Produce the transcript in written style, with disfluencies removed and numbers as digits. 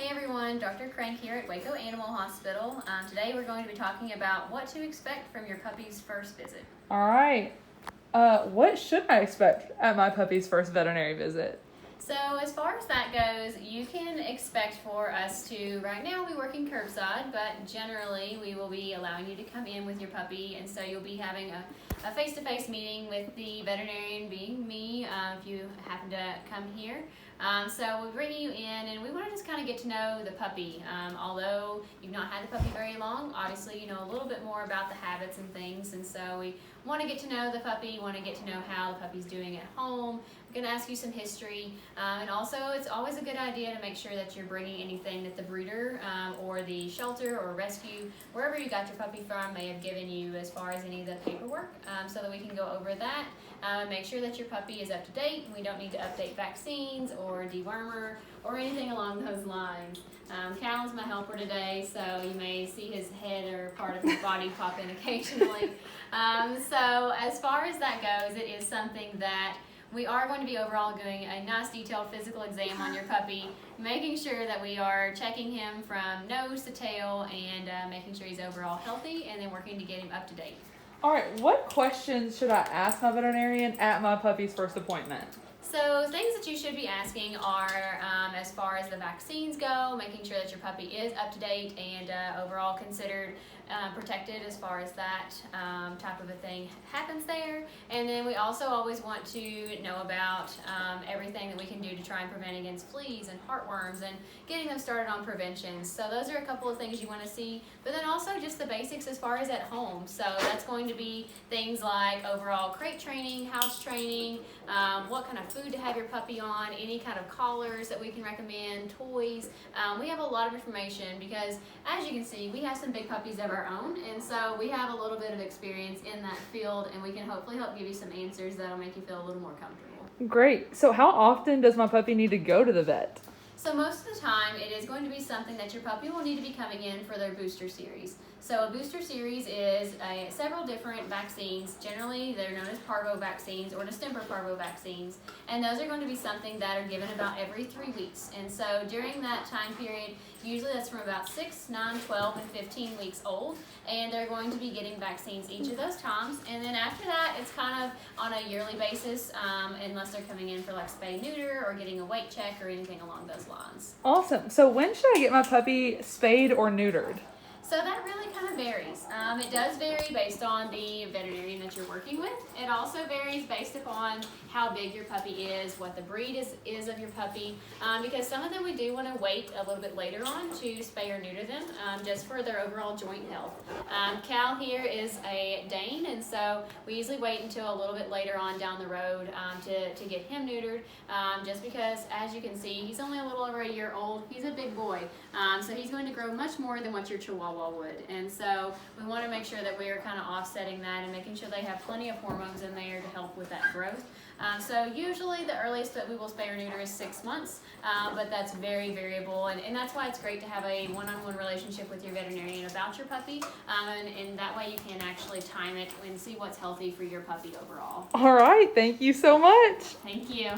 Hey everyone, Dr. Crank here at Waco Animal Hospital. Today we're going to be talking about what to expect from your puppy's first visit. All right. What should I expect at my puppy's first veterinary visit? So as far as that goes, you can expect for us to, right now we work in curbside, but generally we will be allowing you to come in with your puppy, and so you'll be having a face-to-face meeting with the veterinarian, being me, if you happen to come here. So we bring you in and we want to just kind of get to know the puppy. Although you've not had the puppy very long, obviously you know a little bit more about the habits and things, and so we want to get to know the puppy, want to get to know how the puppy's doing at home. I'm going to ask you some history, and also it's always a good idea to make sure that you're bringing anything that the breeder or the shelter or rescue, wherever you got your puppy from, may have given you as far as any of the paperwork, so that we can go over that. Make sure that your puppy is up to date. We don't need to update vaccines or dewormer or anything along those lines. Cal is my helper today, so you may see his head or part of his body pop in occasionally. So as far as that goes, it is something that we are going to be overall doing a nice detailed physical exam on your puppy, making sure that we are checking him from nose to tail and making sure he's overall healthy, and then working to get him up to date. All right. What questions should I ask my veterinarian at my puppy's first appointment? So things that you should be asking are, as far as the vaccines go, making sure that your puppy is up to date and overall considered protected as far as that type of a thing happens there. And then we also always want to know about everything that we can do to try and prevent against fleas and heartworms and getting them started on prevention. So those are a couple of things you want to see, but then also just the basics as far as at home. So that's going to be things like overall crate training, house training, what kind of food to have your puppy on, any kind of collars that we can recommend, toys. We have a lot of information because, as you can see, we have some big puppies of our own, and so we have a little bit of experience in that field, and we can hopefully help give you some answers that'll make you feel a little more comfortable. Great. So how often does my puppy need to go to the vet? So most of the time, it is going to be something that your puppy will need to be coming in for their booster series. So a booster series is several different vaccines. Generally, they're known as parvo vaccines or distemper parvo vaccines. And those are going to be something that are given about every 3 weeks. And so during that time period, usually that's from about 6, 9, 12, and 15 weeks old. And they're going to be getting vaccines each of those times. And then after that, it's kind of on a yearly basis, unless they're coming in for like spay neuter or getting a weight check or anything along those lines. Awesome. So when should I get my puppy spayed or neutered? So that really kind of varies. It does vary based on the veterinarian that you're working with. It also varies based upon how big your puppy is, what the breed is of your puppy, because some of them we do want to wait a little bit later on to spay or neuter them, just for their overall joint health. Cal here is a Dane, and so we usually wait until a little bit later on down the road to get him neutered, just because, as you can see, he's only a little over a year old. He's a big boy, so he's going to grow much more than what your Chihuahua would, and so we want to make sure that we are kind of offsetting that and making sure they have plenty of hormones in there to help with that growth. So usually the earliest that we will spay or neuter is 6 months, but that's very variable, and that's why it's great to have a one-on-one relationship with your veterinarian about your puppy, and that way you can actually time it and see what's healthy for your puppy overall. All right. Thank you so much. Thank you.